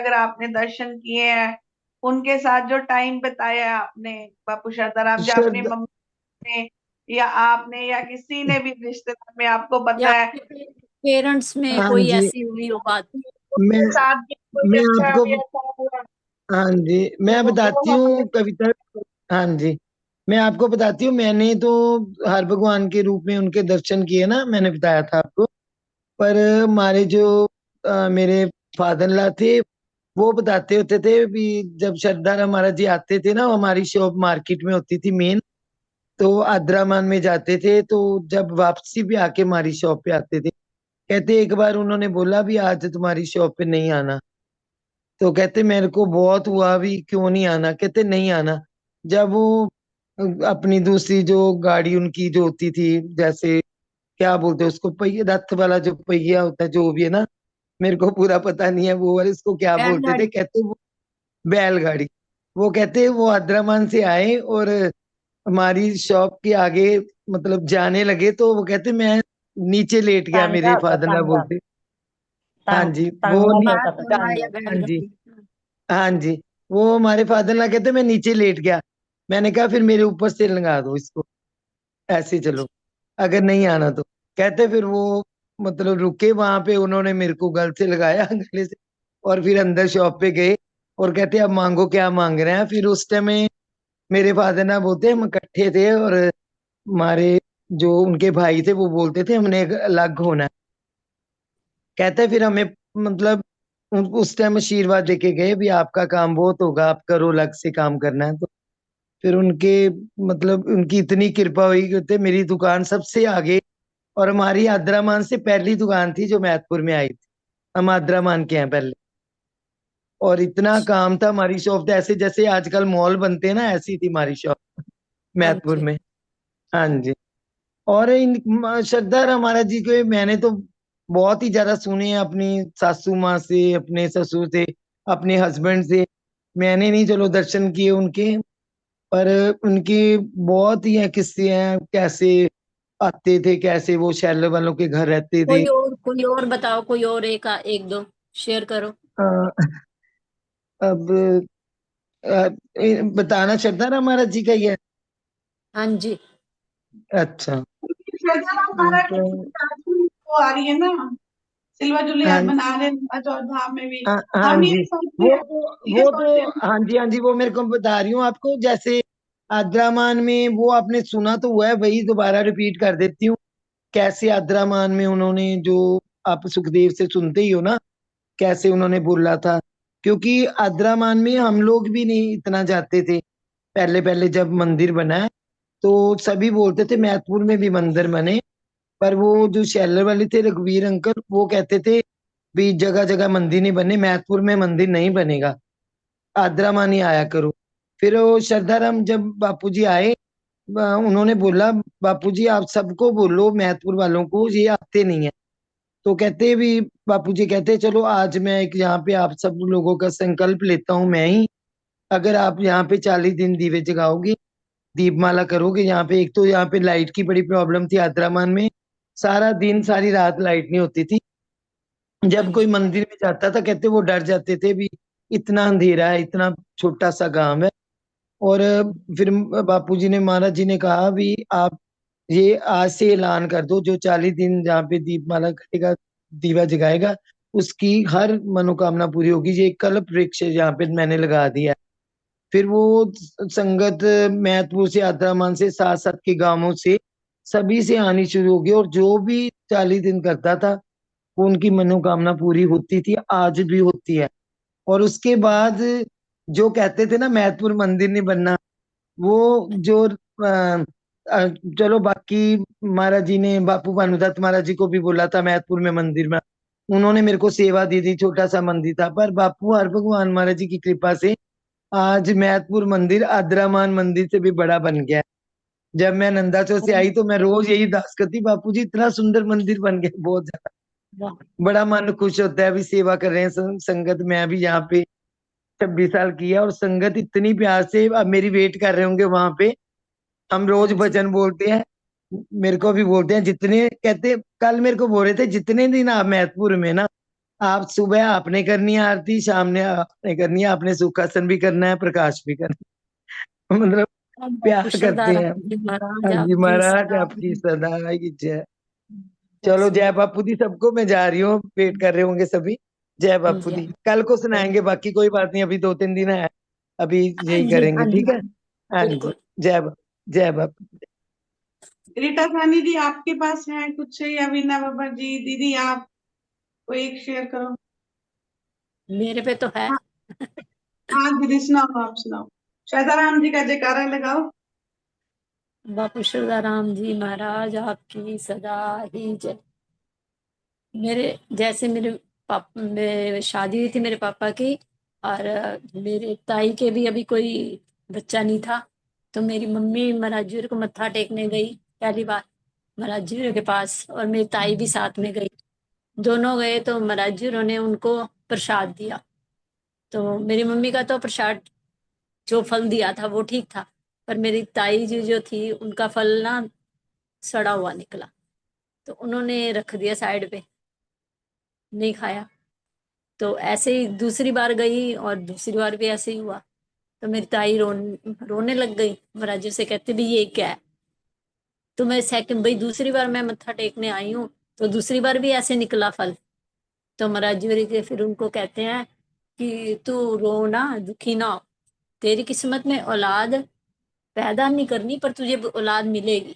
अगर आपने दर्शन किए हैं, उनके साथ जो टाइम बिताया है आपने, बापू शारदाराम, जो अपनी श्रद्धा। मम्मी ने या आपने या किसी ने भी रिश्तेदार में आपको या पता है आपके पेरेंट्स में हाँ कोई जी। ऐसी हुई हो बात? मैं उनके साथ भी कोई मैं अच्छा आपको, या ऐसा हुआ हाँ जी, मैं तो वो बताती हमें। हूँ कविता। हाँ जी, मैं आपको बताती हूँ। मैंने तो हर भगवान के रूप में उनके दर्शन किए ना, मैंने बताया था आपको। पर हमारे जो मेरे फादर ला थे, वो बताते होते थे भी जब सरदार हमारा जी आते थे ना, हमारी शॉप मार्केट में होती थी मेन, तो आद्रामान में जाते थे, तो जब वापसी भी आके हमारी शॉप पे आते थे, कहते एक बार उन्होंने बोला भी आज तुम्हारी शॉप पे नहीं आना। तो कहते मेरे को बहुत हुआ भी क्यों नहीं आना, कहते नहीं आना। जब वो अपनी दूसरी जो गाड़ी उनकी जो होती थी, जैसे क्या बोलते हैं उसको, पहिए रथ वाला जो पहिया होता है, जो भी है ना, मेरे को पूरा पता नहीं है वो वाले इसको क्या बोलते थे, बैलगाड़ी। कहते वो बैलगाड़ी। वो कहते वो हैदराबाद से आए और हमारी शॉप के आगे मतलब जाने लगे, तो वो कहते मैं नीचे लेट गया, टांगा मेरे होता, फादर ला टांगा। बोलते। हाँ जी वो टांगा बात चलता था, होना या टांगा। हाँ जी। बैलगाड़ी। हाँ जी, वो हमारे फादर ला कहते मैं नीचे लेट गया। मैंने कहा फिर मेरे ऊपर से लगा दो इसको, ऐसे चलो, अगर नहीं आना तो। कहते फिर वो मतलब रुके वहां पे, उन्होंने मेरे को गल से लगाया गले से, और फिर अंदर शॉप पे गए और कहते अब मांगो क्या मांग रहे हैं। फिर उस टाइम में मेरे फादर ना बोलते हम इकट्ठे थे, और हमारे जो उनके भाई थे वो बोलते थे हमने एक अलग होना है। कहते फिर हमें मतलब उस टाइम आशीर्वाद देके गए भी आपका काम बहुत होगा, आप करो, अलग से काम करना है। तो फिर उनके मतलब उनकी इतनी कृपा हुई कि कहते मेरी दुकान सबसे आगे, और हमारी आद्रामान से पहली दुकान थी जो मैथपुर में आई थी। हम आद्रामान के हैं पहले, और इतना काम था हमारी शॉप, तो ऐसे जैसे आजकल मॉल बनते हैं ना, ऐसी थी हमारी शॉप हाँ मैथपुर जी। में। हाँ जी। और इन श्रद्धा हमारा जी को मैंने तो बहुत ही ज्यादा सुने हैं, अपनी सासू माँ से, अपने ससुर से, अपने हस्बैंड से। मैंने नहीं चलो दर्शन किए उनके, पर उनकी बहुत ही है किस्से हैं, कैसे आते थे, कैसे वो शैलर वालों के घर रहते थे। कोई और बताओ, कोई और एक दो शेयर करो। अ, अब बताना श्रद्धा हमारा जी का ही है। हाँ जी। अच्छा। शारदाराम महाराज की तो वो आ रही है ना, सिल्वर जुबली आज हाँ मना रहे हैं अजोर धाम में भी। हाँ हम जी। ये सोचते हैं, ये वो सोचते हैं। तो हाँ जी, हाँ जी, वो मेरे को बता रही हूँ आपको। जैसे आद्रामान में वो आपने सुना तो हुआ है, वही दोबारा रिपीट कर देती हूँ। कैसे आद्रामान में उन्होंने जो, आप सुखदेव से सुनते ही हो ना, कैसे उन्होंने बोला था। क्योंकि आद्रामान में हम लोग भी नहीं इतना जाते थे पहले पहले, जब मंदिर बना है तो सभी बोलते थे मैथपुर में भी मंदिर बने। पर वो जो शैलर वाले थे रघुवीर अंकल, वो कहते थे भी जगह जगह मंदिर नहीं बने, मैथपुर में मंदिर नहीं बनेगा, आद्रामान ही आया करो। फिर वो श्रद्धाराम जब बापूजी आए, उन्होंने बोला बापूजी आप सबको बोलो मैथपुर वालों को, ये आते नहीं है। तो कहते भी बापूजी कहते चलो आज मैं एक यहाँ पे आप सब लोगों का संकल्प लेता हूँ मैं ही। अगर आप यहाँ पे 40 दिन दीवे जगाओगे, दीपमाला करोगे यहाँ पे, एक तो यहाँ पे लाइट की बड़ी प्रॉब्लम थी आद्रामान में, सारा दिन सारी रात लाइट नहीं होती थी। हाँ जब कोई जी। मंदिर में जाता था कहते वो डर जाते थे भी इतना अंधेरा है, इतना छोटा सा गांव है। और फिर बापूजी ने, महाराज जी ने कहा भी आप ये आज से ऐलान कर दो, जो 40 दिन जहाँ पे दीपमाला करेगा, दीवा जगाएगा, उसकी हर मनोकामना पूरी होगी। ये कल्प वृक्ष है यहाँ पे मैंने लगा दिया है। फिर वो संगत मैहतपुर से, आद्रामान से, साथ साथ के गांवों से, सभी से आनी शुरू होगी, और जो भी 40 दिन करता था वो उनकी मनोकामना पूरी होती थी, आज भी होती है। और उसके बाद जो कहते थे ना महतपुर मंदिर नहीं बनना, वो जो चलो बाकी महाराज जी ने बापू भानुदत्त महाराज जी को भी बोला था महतपुर में मंदिर में, उन्होंने मेरे को सेवा दी थी, छोटा सा मंदिर था। पर बापू हर भगवान महाराज जी की कृपा से आज महतपुर मंदिर आद्रामान मंदिर से भी बड़ा बन गया है। जब मैं नंदाचौर से आई तो मैं रोज यही दास करती, बापू जी इतना सुंदर मंदिर बन गया, बहुत ज्यादा वाह। बड़ा मन खुश होता है। अभी सेवा कर रहे हैं संगत में, अभी यहाँ पे 26 साल की है, और संगत इतनी प्यार से अब मेरी वेट कर रहे होंगे वहां पे। हम हाँ रोज जी। भजन बोलते हैं, मेरे को भी बोलते हैं जितने, कहते कल मेरे को बोल रहे थे जितने दिन आप मैथपुर में ना, आप सुबह आपने करनी है आरती, शाम ने आपने करनी है, आपने सुखासन भी करना है, प्रकाश भी करना है। मतलब प्यार करते हैं। जी महाराज हाँ जी आपकी महाराज, सदा। आपकी सदा की जय। जय चलो श्री जय राम। बापू दी सबको, मैं जा रही हूँ, वेट कर रहे होंगे सभी। जय हाँ बापू जी, हाँ दी, कल को जी, सुनाएंगे, बाकी कोई बात नहीं, अभी 2-3 दिन है, अभी हाँ यही जी, करेंगे, हाँ जी, ठीक है। हाँ जी। बिल्कुल। जय बापू। रीटा सानी जी, आपके पास है कुछ, या वीना बाबा जी, दीदी आप कोई एक शेयर करो। मेरे पे तो है। हाँ, हाँ दीदी सुनाओ, आप सुनाओ। शायदाराम जी का जयकारा लगाओ। बापू राम जी महाराज आपकी सदा ही जय। मेरे जैसे मेरे पापा में शादी हुई थी मेरे पापा की, और मेरे ताई के भी अभी कोई बच्चा नहीं था, तो मेरी मम्मी महाराज को मत्था टेकने गई पहली बार महाराज के पास, और मेरी ताई भी साथ में गई। दोनों गए तो महाराज ने उनको प्रसाद दिया। तो मेरी मम्मी का तो प्रसाद जो फल दिया था वो ठीक था, पर मेरी ताई जी जो थी उनका फल ना सड़ा हुआ निकला, तो उन्होंने रख दिया साइड पे, नहीं खाया। तो ऐसे ही दूसरी बार गई और दूसरी बार भी ऐसे ही हुआ। तो मेरी ताई रोने लग गई, महाराज से कहते भी ये क्या है। तो मैं सेकंड भाई दूसरी बार मैं मत्था टेकने आई हूँ, तो दूसरी बार भी ऐसे निकला फल। तो महाराज जी के फिर उनको कहते हैं कि तू रो ना, दुखी ना हो, तेरी किस्मत में औलाद पैदा नहीं करनी, पर तुझे औलाद मिलेगी।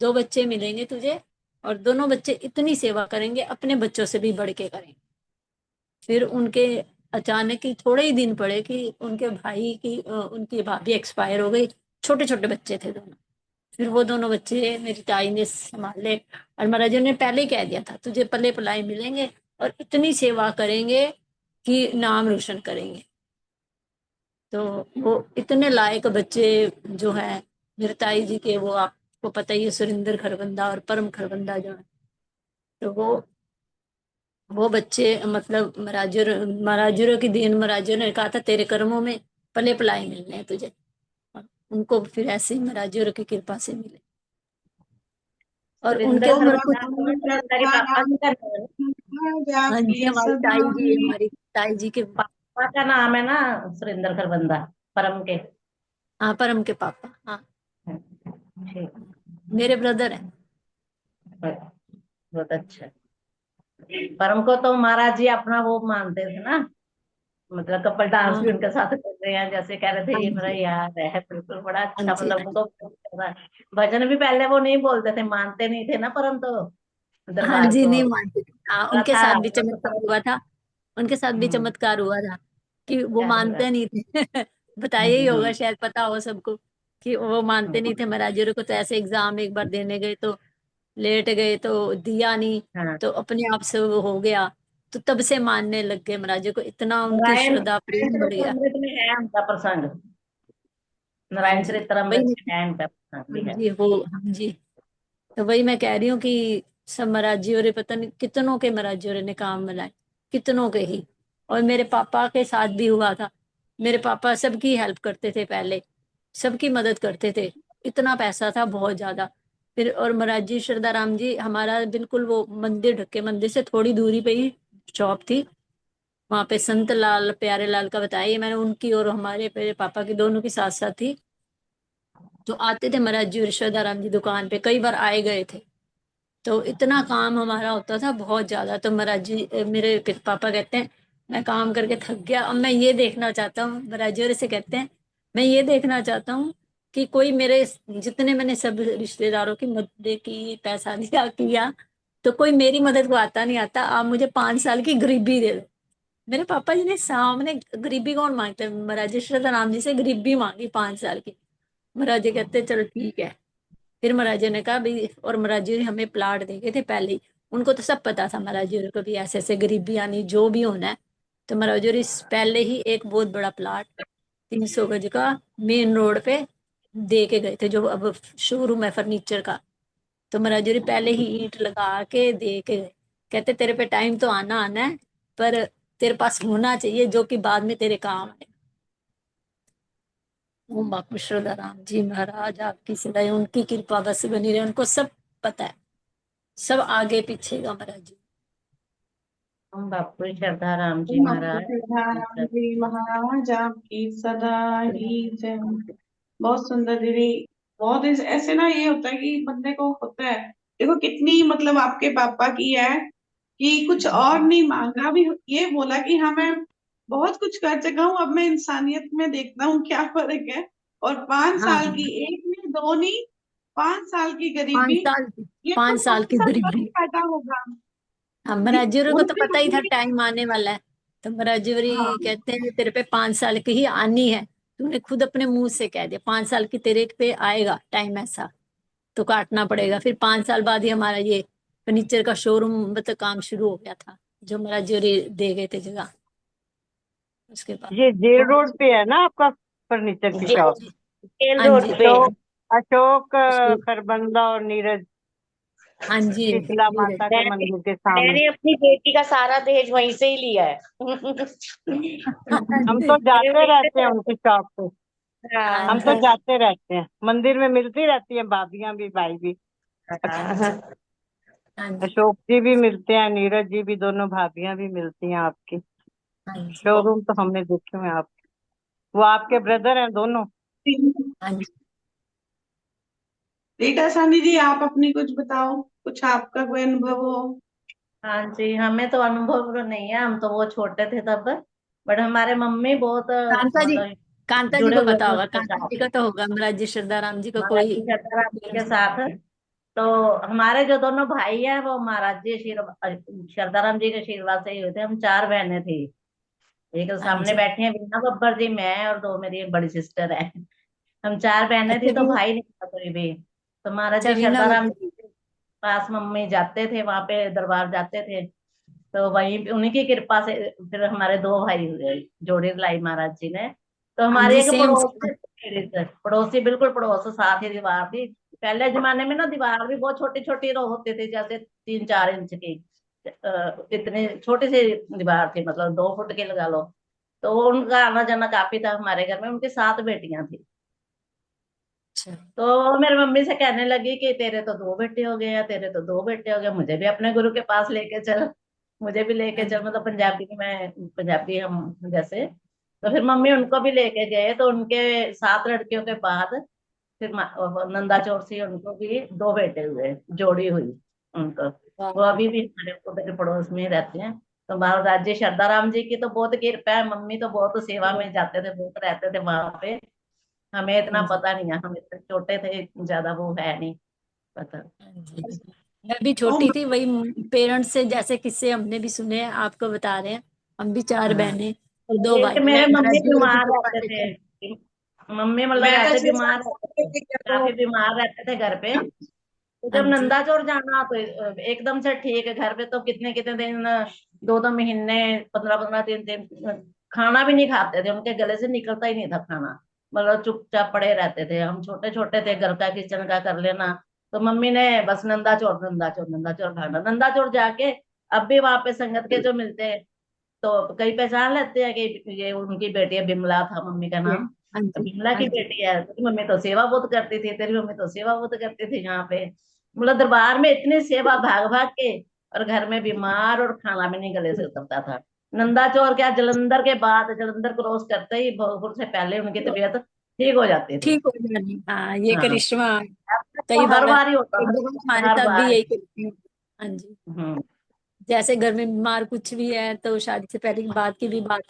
2 बच्चे मिलेंगे तुझे, और दोनों बच्चे इतनी सेवा करेंगे, अपने बच्चों से भी बढ़ के करेंगे। फिर उनके अचानक ही थोड़े ही दिन पड़े कि उनके भाई की उनकी भाभी एक्सपायर हो गई। छोटे छोटे बच्चे थे दोनों। फिर वो दोनों बच्चे मेरी ताई ने संभाले, और महाराज जी ने पहले ही कह दिया था तुझे पले पलाए मिलेंगे, और इतनी सेवा करेंगे कि नाम रोशन करेंगे। तो वो इतने लायक बच्चे जो है मेरे ताई जी के, वो आपको पता ही है, सुरिंदर खरबंदा और परम खरबंदा जो है। तो वो बच्चे मतलब महाराजुर की दीन महाराजुर ने कहा था तेरे कर्मों में पले पलाए मिलने हैं तुझे। और उनको फिर ऐसे ही महाराजुर की कृपा से मिले। और उनके सुरेंद्र ऊपर कुछ। खरबंदा तो श्रद्धा के पापा जी का नाम है ना। हाँ जी, आपकी हमारी सदा ताई जी, हमारी ताई जी के। पापा का नाम है ना सुरेंद्र खरबंदा, परम के। हाँ, परम के पापा, हाँ। ठीक। मेरे ब्रदर है। बहुत अच्छा। परम को तो महाराज जी अपना वो मानते थे ना, मतलब कपल डांस हाँ, भी उनके साथ कर रहे हैं, जैसे कह रहे थे हाँ ये मेरा जी, यार है, बिल्कुल बड़ा हाँ अच्छा, जी, मतलब हाँ जी, उनको भजन भी पहले वो नहीं बोलते थे, मानते नहीं थे ना परम तो हाँ दरबार जी, को। नहीं मानते। हाँ, रहा उनके था साथ भी वो तो चमत्कार हुआ था। उनके साथ भी हम्म, चमत्कार हुआ था कि वो क्या हुआ? मानते नहीं थे। बताया ही होगा, हम्म, शायद पता हो सबको, कि वो मानते नहीं थे महाराज को। तो ऐसे एग्जाम एक बार देने गए तो लेट गए, तो दिया नहीं, हाँ। तो अपने आप से वो हो गया। तो तब से मानने लग गए महाराज को, इतना उनकी नारायण श्रद्धा नारायण प्रेम बढ़ गया। चरितमृत में है उनका प्रसंग, हाँ नारायण जी, वही चरितमृत मैं। में है उनका प्रसंग हाँ भी है। जी, वो, हाँ जी। तो वही मैं कह रही हूँ कि सब महाराजियों रे, पता नहीं कितनों के महाराजियों रे ने काम मिलाए, कितनों के ही। और मेरे पापा के साथ भी हुआ था। मेरे पापा सबकी हेल्प करते थे पहले, सबकी मदद करते थे। इतना पैसा था, बहुत ज्यादा। फिर और महाराज जी श्रद्धाराम जी हमारा बिल्कुल वो मंदिर, ढक्के मंदिर से थोड़ी दूरी पे ही शॉप थी। वहां पे संत लाल प्यारे लाल का बताया, ये मैंने उनकी और हमारे मेरे पापा की दोनों की साथ साथ थी। तो आते थे महाराज जी श्रद्धाराम जी दुकान पे, कई बार आए गए थे। तो इतना काम हमारा होता था, बहुत ज्यादा। तो महाराज जी मेरे पापा कहते हैं मैं काम करके थक गया, अब मैं ये देखना चाहता हूँ। महाराज जी से कहते हैं मैं ये देखना चाहता हूँ कि कोई मेरे, जितने मैंने सब रिश्तेदारों की मदद की, पैसा दिया किया, तो कोई मेरी मदद को आता नहीं आता, आप मुझे 5 साल की गरीबी दे दो। मेरे पापा जी ने सामने, गरीबी कौन मांगता है, महाराज श्रद्धा राम जी से गरीबी मांगी 5 साल की। महाराज जी कहते चलो ठीक है। फिर महाराज जी ने कहा भाई, और महाराज जी ने हमें प्लाट दे गए थे पहले ही। उनको तो सब पता था महाराज जी को भी ऐसे ऐसे गरीबी आनी, जो भी होना है। तो महाराज जी ने पहले ही एक बहुत बड़ा प्लाट 300 गज का मेन रोड पे दे के गए थे, जो अब शोरूम है फर्नीचर का। तो महाराज जी ने पहले ही ईंट लगा के दे के गए। कहते तेरे पे टाइम तो आना आना है, पर तेरे पास होना चाहिए जो कि बाद में तेरे काम आए। ओम बापू राम जी महाराज आपकी सदैव उनकी कृपा बस बनी रहे, उनको सब पता है, सब आगे पीछे का महाराज जी। हम बापू श्रद्धा राम जी ओम महाराज राम जी महाराज आपकी सदा ही जय। बहुत सुंदर दीदी। बहुत ऐसे ना ये होता है कि बंदे को होता है। देखो कितनी मतलब आपके पापा की है कि कुछ और नहीं मांगा भी, ये बोला कि हाँ मैं बहुत कुछ कर चुका हूँ, अब मैं इंसानियत में देखता हूँ क्या फर्क है। और 5 साल हाँ, की, एक नहीं दो नहीं, 5 साल की पाँच गरीबी। साल ये तो 5 साल की 5 साल बाद गरीबी। ही पैदा होगा। हाँ, मराजूरी को तो उनसे पता ही था टाइम आने वाला है। तो मराजूरी हाँ। कहते हैं तेरे पे 5 साल की ही आनी है। तूने खुद अपने मुंह से कह दिया 5 साल की तेरे पे आएगा टाइम ऐसा, तो काटना पड़ेगा। फिर 5 साल बाद ही हमारा ये फर्नीचर का शोरूम मतलब काम शुरू हो गया था, जो मराजूरी दे गए थे जगह उसके बाद। ये जेल बहुत रोड पे है ना आपका फर्नीचर की जी शॉप? जेल हाँ रोड जी। पे। अशोक अशोक अशोक- खरबंदा और नीरज, हाँ जी। शीतला नीरज। माता के मैंने मंदिर के सामने। मैंने अपनी बेटी का सारा दहेज वहीं से ही लिया है। हम तो मेरे जाते बेटे रहते हैं से। उनकी शॉप पे। हाँ हम जी। तो हाँ जाते रहते हैं, मंदिर में मिलती रहती हैं भाभियां भी, भाई भी। हाँ। हाँ जी। अशोक जी भी मिलते हैं, नीरज जी भी, दोनों भाभियां भी मिलती हैं आपकी। हाँ जी। शोरूम तो हमने देखे हुए हैं आप। वो आपके ब्रदर हैं दोनों? हाँ जी। रीटा सानी जी, आप अपनी कुछ बताओ, कुछ आपका कोई अनुभव हो। हाँ जी, हमें तो अनुभव तो नहीं है, हम तो वो छोटे थे तब। बट हमारे मम्मी बहुत कांता जी, मतलब कांता जी जुड़े को हुए पता थे होगा, उसके कांता जी साथ, का तो होगा, महाराज जी श्रद्धा राम जी का महाराज कोई। जी सीताराम जी के साथ। तो हमारे जो दोनों भाई हैं वो महाराज जी श्रद्धाराम जी के आशीर्वाद से ही हुए थे। हम 4 बहनें थी। एक तो हाँ सामने जी। बैठी है बीना बब्बर जी, मैं और दो मेरी एक बड़ी सिस्टर है। हम 4 बहनें थी, अच्छा तो भी। भाई नहीं था कोई भी। तो महाराज अच्छा जी वीना श्रद्धाराम बब्बर जी जी। के पास मम्मी जाते थे, वहां पे दरबार जाते थे। तो वहीं पे उन्हीं की कृपा से फिर हमारे 2 भाई हुए, जोड़ी लाई महाराज जी ने। तो हाँ हमारे जी, एक सेम सेम। पड़ोसी बिल्कुल पड़ोस साथ ही दीवार थी। पहले जमाने में ना दीवार भी बहुत छोटी छोटी होती थी, जैसे 3-4 इंच की। इतनी छोटी सी दीवार थी, मतलब 2 फुट की लगा लो। तो उनका आना जाना काफी था हमारे घर में। उनकी 7 बेटियां थी। अच्छा। तो मेरी मम्मी से कहने लगी कि तेरे तो 2 बेटे हो गए हैं, तेरे तो 2 बेटे हो गए, मुझे भी अपने गुरु के पास लेके चल, मुझे भी लेके हाँ चल। जी। मतलब पंजाबी में, पंजाबी हम जैसे। तो फिर मम्मी उनको भी लेके गए। तो उनके 7 लड़कियों के बाद फिर नंदा चौर से उनको भी 2 बेटे हुए, जोड़ी हुई उनको। वाह। वो अभी भी हमारे उधर पड़ोस में ही रहते हैं। तो महाराज जी श्रद्धाराम जी की तो बहुत कृपा है। मम्मी तो बहुत सेवा में जाते थे, बहुत रहते थे वहां पे। हमें हाँ इतना जी। पता नहीं है, हम इतने छोटे थे, ज्यादा वो है नहीं पता। हाँ जी। मैं भी छोटी ओम थी, वही पेरेंट्स से जैसे किस्से हमने भी सुने हैं, आपको बता रहे हैं। हम भी 4 हाँ, बहनें और 2 एक भाई, मैं मेरे महाराज मम्मी जी की बीमार कृपा रहते से चल। थे। मम्मी मतलब मैं तो ऐसे छह बीमार सात रहते साल थे, की थी काफी तो बीमार रहते थे घर पे। तो हाँ जब जी। नंदा चोर जाना तो एकदम से ठीक है घर पे। तो कितने कितने दिन, 2-2 महीने, 15-15 दिन खाना भी नहीं खाते थे, उनके गले से निकलता ही नहीं था खाना। मतलब चुपचाप पड़े रहते थे। हम छोटे छोटे थे, घर का किचन का कर लेना। तो मम्मी ने बस नंदा चोर नंदा चोर नंदा चोर भागना, नंदा चोर जाके। अब भी वहां पे संगत के जो मिलते हैं, तो कई पहचान लेते हैं कि ये उनकी बेटी है, बिमला था मम्मी का ये। नाम। हाँ तो जी। बिमला हाँ की जी। बेटी है, तेरी मम्मी तो सेवा बहुत करती थी, तेरी मम्मी तो सेवा बहुत करती थी यहाँ पे। मतलब दरबार में इतनी सेवा भाग भाग के। और घर में बीमार, और खाना भी नहीं गले से उतरता था। नंदा चौर क्या, जलंधर के बाद, जलंधर क्रॉस करते ही भोजपुर से पहले उनकी तो तबीयत ठीक हो जाती थी। ठीक हो जानी, हाँ, ये हाँ, करिश्मा तो कई हर बार। बार ही होता एक था, दफा हमारे हर साथ भी बार। यही करती हूँ। हाँ जी। हम्म। जैसे घर में बीमार कुछ भी है, तो शादी से पहले की बात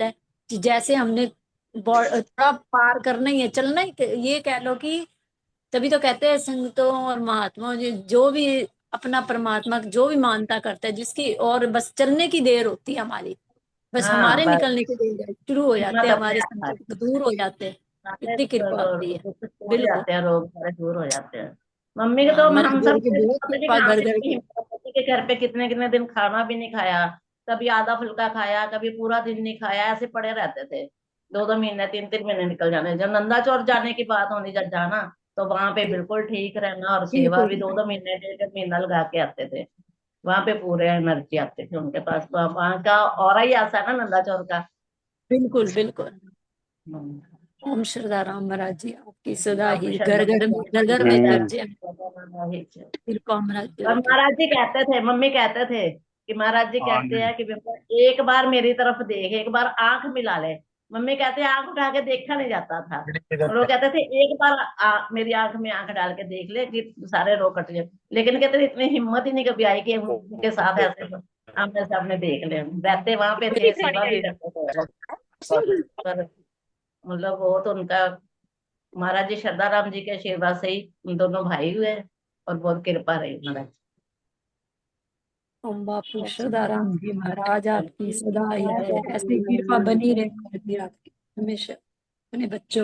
है कि जैसे हमने थोड़ा पार करना ही है, चलना ही, ये कह लो कि तभी तो कहते हैं संतों और महात्माओं जो भी अपना परमात्मा जो भी मानता करता है, जिसकी और बस चलने की देर होती है हमारी, बस हाँ हमारे बस, निकलने की देर है, शुरू हो जाते हिम्मत हैं अपने हमारे आप है। संकट दूर हो जाते हैं। सारे इतनी कृपा होती है। दुख छूट बिल्कुल। जाते हैं, रोग सारे दूर हो जाते हैं। मम्मी के हाँ, तो महाराज हम जी सब की बहुत पता नहीं कृपा कहाँ घर से घर इतनी की। हिम्मत होती कि घर पे कितने कितने दिन खाना भी नहीं खाया। कभी आधा फुल्का खाया, कभी पूरा दिन नहीं खाया, ऐसे पड़े रहते थे। 2-2 महीने, 3-3 महीने निकल जाने। जब नंदा चौर जाने की बात होनी, जब जाना, तो वहां पे बिल्कुल ठीक रहना। और सेवा बिल्कुल। भी 2-2 महीने, 1-1 महीना लगा के आते थे। वहां पे पूरे एनर्जी आते थे उनके पास। वहां का ऑरा ही ऐसा है ना नंदा चौर का। बिल्कुल। बिल्कुल। हम्म। ओम श्रद्धा राम महाराज जी आपकी सदा बाबू ही घर शर्मा घर में, घर घर में चर्चा। जी। कृपा महाराज जी और रखे। महाराज जी कहते थे, मम्मी कहते थे कि महाराज जी कहते हैं कि बिमला एक बार मेरी तरफ देख, एक बार आंख मिला ले। मम्मी कहते हैं आंख उठा के देखा नहीं जाता था, और वो कहते थे एक बार मेरी आंख में आंख डाल के देख ले कि सारे रोग कट जाए। लेकिन कहते थे इतनी हिम्मत ही नहीं कभी आई कि उनके साथ ऐसे आमने सामने देख ले। रहते वहां पे थे, सेवा भी करते थे, पर मतलब वो तो उनका महाराज जी श्रद्धाराम जी के आशीर्वाद से ही उन दोनों भाई हुए, और बहुत कृपा रही महाराज। ओम बापू सदाराम जी महाराज आपकी सदा ही है, ऐसी कृपा बनी रहे महाराज जी आपकी हमेशा अपने बच्चों